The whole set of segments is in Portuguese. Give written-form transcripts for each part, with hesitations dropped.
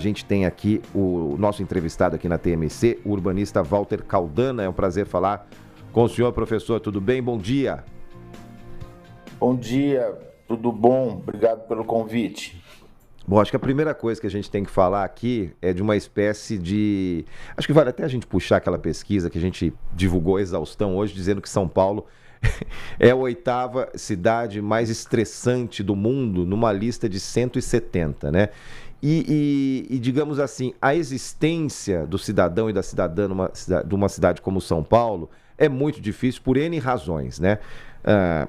A gente tem aqui o nosso entrevistado aqui na TMC, o urbanista Walter Caldana. É um prazer falar com o senhor, professor. Tudo bem? Bom dia. Bom dia, tudo bom? Obrigado pelo convite. Bom, acho que a primeira coisa que a gente tem que falar aqui é de uma espécie de... Acho que vale até a gente puxar aquela pesquisa que a gente divulgou a exaustão hoje, dizendo que São Paulo é a 8ª cidade mais estressante do mundo, numa lista de 170, né? E digamos assim, a existência do cidadão e da cidadã de uma cidade como São Paulo é muito difícil por N razões, né?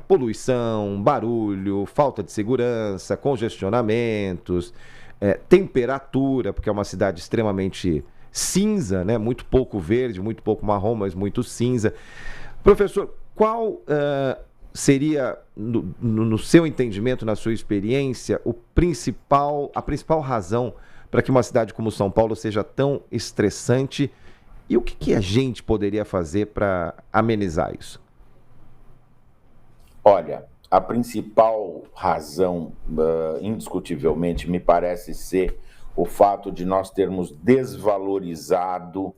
Poluição, barulho, falta de segurança, congestionamentos, temperatura, porque é uma cidade extremamente cinza, né? Muito pouco verde, muito pouco marrom, mas muito cinza. Professor, qual seria, no seu entendimento, na sua experiência, a principal razão para que uma cidade como São Paulo seja tão estressante? E o que a gente poderia fazer para amenizar isso? Olha, a principal razão, indiscutivelmente, me parece ser o fato de nós termos desvalorizado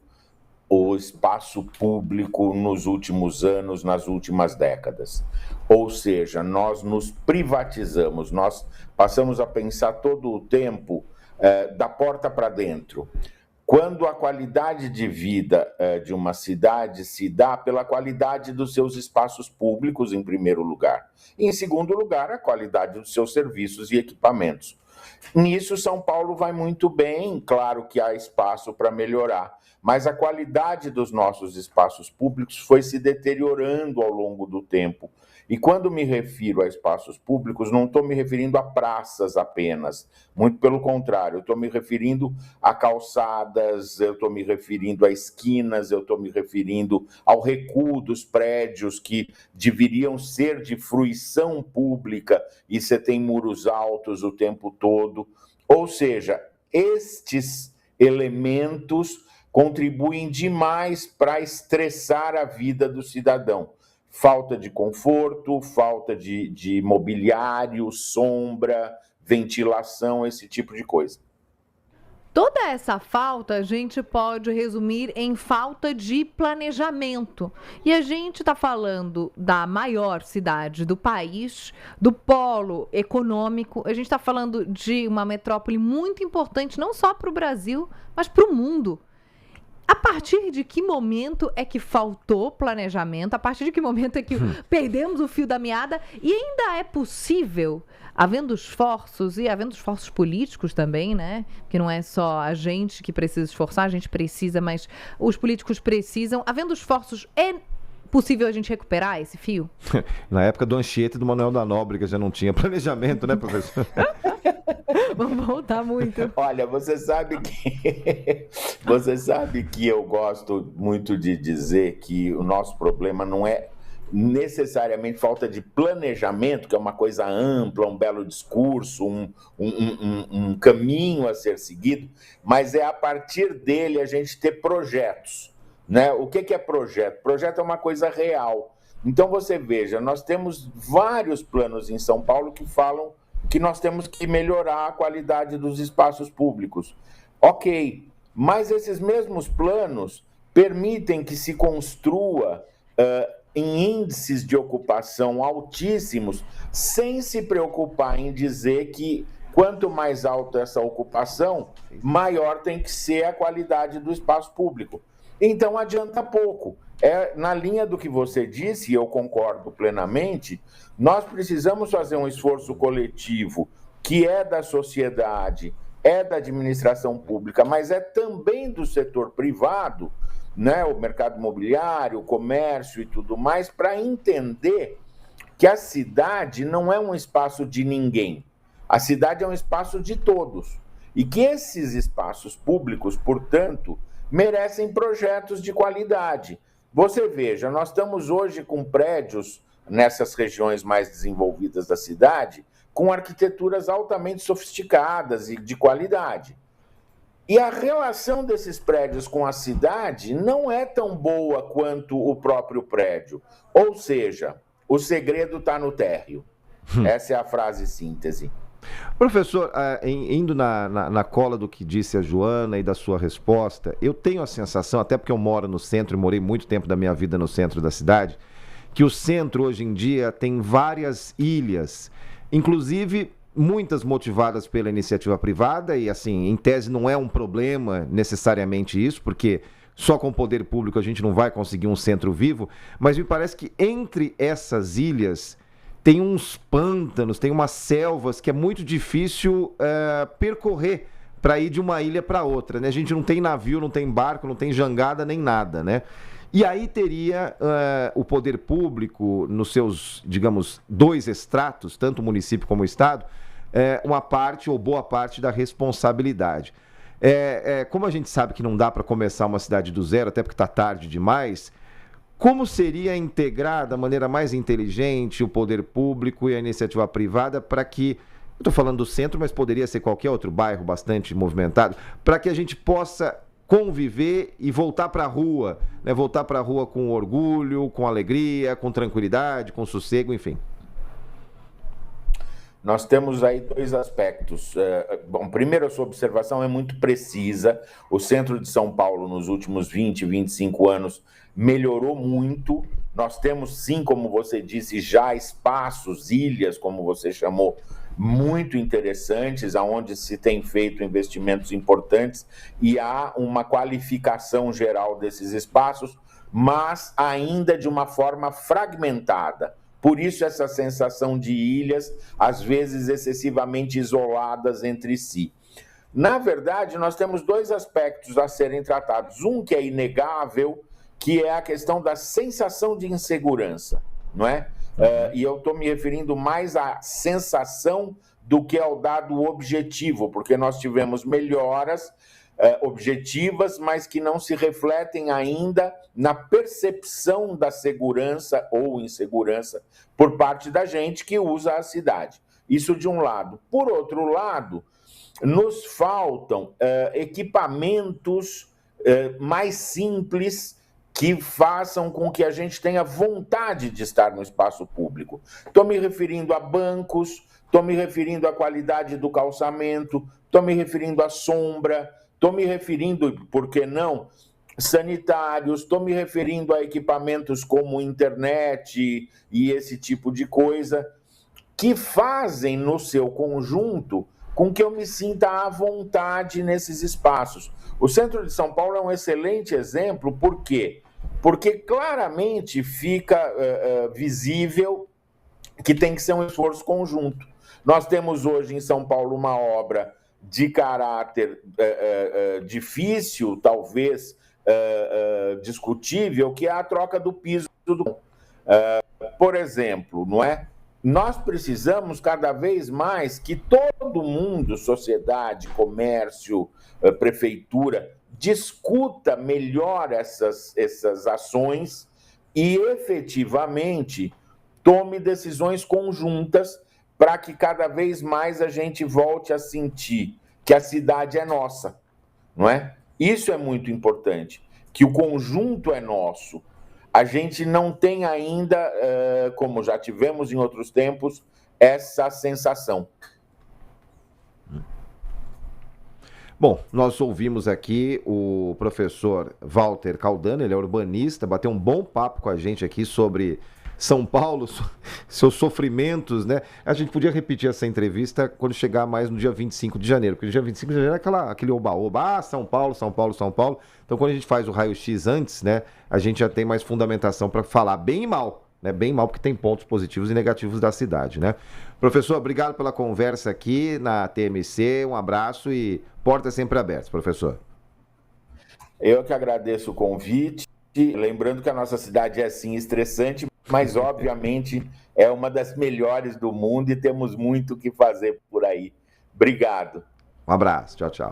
o espaço público nos últimos anos, nas últimas décadas. Ou seja, nós nos privatizamos, nós passamos a pensar todo o tempo da porta para dentro. Quando a qualidade de vida de uma cidade se dá pela qualidade dos seus espaços públicos, em primeiro lugar. E, em segundo lugar, a qualidade dos seus serviços e equipamentos. Nisso, São Paulo vai muito bem, claro que há espaço para melhorar, mas a qualidade dos nossos espaços públicos foi se deteriorando ao longo do tempo. E quando me refiro a espaços públicos, não estou me referindo a praças apenas, muito pelo contrário, eu estou me referindo a calçadas, eu estou me referindo a esquinas, eu estou me referindo ao recuo dos prédios que deveriam ser de fruição pública e você tem muros altos o tempo todo. Ou seja, estes elementos contribuem demais para estressar a vida do cidadão. Falta de conforto, falta de mobiliário, sombra, ventilação, esse tipo de coisa. Toda essa falta a gente pode resumir em falta de planejamento. E a gente está falando da maior cidade do país, do polo econômico, a gente está falando de uma metrópole muito importante, não só para o Brasil, mas para o mundo. A partir de que momento é que faltou planejamento? A partir de que momento é que perdemos o fio da meada? E ainda é possível, havendo esforços políticos também, né? Que não é só a gente que precisa esforçar, a gente precisa, mas os políticos precisam. Havendo esforços, é possível a gente recuperar esse fio? Na época do Anchieta e do Manuel da Nóbrega já não tinha planejamento, né, professor? Vamos voltar muito. Olha, você sabe que eu gosto muito de dizer que o nosso problema não é necessariamente falta de planejamento, que é uma coisa ampla, um belo discurso, um caminho a ser seguido, mas é a partir dele a gente ter projetos. Né? O que é projeto? Projeto é uma coisa real. Então você veja, nós temos vários planos em São Paulo que falam que nós temos que melhorar a qualidade dos espaços públicos. Ok, mas esses mesmos planos permitem que se construa em índices de ocupação altíssimos, sem se preocupar em dizer que quanto mais alta essa ocupação, maior tem que ser a qualidade do espaço público. Então adianta pouco. Na linha do que você disse, e eu concordo plenamente, nós precisamos fazer um esforço coletivo que é da sociedade, é da administração pública, mas é também do setor privado, né, o mercado imobiliário, o comércio e tudo mais, para entender que a cidade não é um espaço de ninguém. A cidade é um espaço de todos. E que esses espaços públicos, portanto, merecem projetos de qualidade. Você veja, nós estamos hoje com prédios nessas regiões mais desenvolvidas da cidade, com arquiteturas altamente sofisticadas e de qualidade. E a relação desses prédios com a cidade não é tão boa quanto o próprio prédio. Ou seja, o segredo está no térreo. Essa é a frase síntese. Professor, indo na cola do que disse a Joana e da sua resposta, eu tenho a sensação, até porque eu moro no centro e morei muito tempo da minha vida no centro da cidade, que o centro hoje em dia tem várias ilhas, inclusive muitas motivadas pela iniciativa privada e, assim, em tese não é um problema necessariamente isso, porque só com o poder público a gente não vai conseguir um centro vivo, mas me parece que entre essas ilhas tem uns pântanos, tem umas selvas que é muito difícil percorrer para ir de uma ilha para outra, né? A gente não tem navio, não tem barco, não tem jangada nem nada, né? E aí teria o poder público, nos seus, digamos, dois estratos, tanto o município como o estado, uma parte ou boa parte da responsabilidade. Como a gente sabe que não dá para começar uma cidade do zero, até porque está tarde demais, como seria integrar da maneira mais inteligente o poder público e a iniciativa privada para que, eu estou falando do centro, mas poderia ser qualquer outro bairro bastante movimentado, para que a gente possa conviver e voltar para a rua, né? Voltar para a rua com orgulho, com alegria, com tranquilidade, com sossego, enfim. Nós temos aí dois aspectos. Bom, primeiro, a sua observação é muito precisa. O centro de São Paulo, nos últimos 20, 25 anos, melhorou muito. Nós temos, sim, como você disse, já espaços, ilhas, como você chamou, muito interessantes, onde se tem feito investimentos importantes e há uma qualificação geral desses espaços, mas ainda de uma forma fragmentada. Por isso, essa sensação de ilhas, às vezes excessivamente isoladas entre si. Na verdade, nós temos dois aspectos a serem tratados. Um que é inegável, que é a questão da sensação de insegurança, não é? E eu estou me referindo mais à sensação do que ao dado objetivo, porque nós tivemos melhoras objetivas, mas que não se refletem ainda na percepção da segurança ou insegurança por parte da gente que usa a cidade. Isso de um lado. Por outro lado, nos faltam equipamentos mais simples que façam com que a gente tenha vontade de estar no espaço público. Estou me referindo a bancos, estou me referindo à qualidade do calçamento, estou me referindo à sombra, estou me referindo, por que não, sanitários, estou me referindo a equipamentos como internet e esse tipo de coisa, que fazem no seu conjunto com que eu me sinta à vontade nesses espaços. O centro de São Paulo é um excelente exemplo, por quê? Porque claramente fica visível que tem que ser um esforço conjunto. Nós temos hoje em São Paulo uma obra de caráter difícil, talvez discutível, que é a troca do piso do... Por exemplo, não é? Nós precisamos cada vez mais que todo mundo, sociedade, comércio, prefeitura, discuta melhor essas ações e efetivamente tome decisões conjuntas para que cada vez mais a gente volte a sentir que a cidade é nossa, não é? Isso é muito importante, que o conjunto é nosso. A gente não tem ainda, como já tivemos em outros tempos, essa sensação. Bom, nós ouvimos aqui o professor Walter Caldana, ele é urbanista, bateu um bom papo com a gente aqui sobre São Paulo, seus sofrimentos, né? A gente podia repetir essa entrevista quando chegar mais no dia 25 de janeiro, porque no dia 25 de janeiro é aquele oba-oba, São Paulo, São Paulo, São Paulo. Então, quando a gente faz o raio-x antes, né, a gente já tem mais fundamentação para falar bem e mal, né? Bem e mal, porque tem pontos positivos e negativos da cidade, né? Professor, obrigado pela conversa aqui na TMC, um abraço e portas sempre abertas, professor. Eu que agradeço o convite, lembrando que a nossa cidade é, sim, estressante, mas, obviamente, é uma das melhores do mundo e temos muito o que fazer por aí. Obrigado. Um abraço. Tchau, tchau.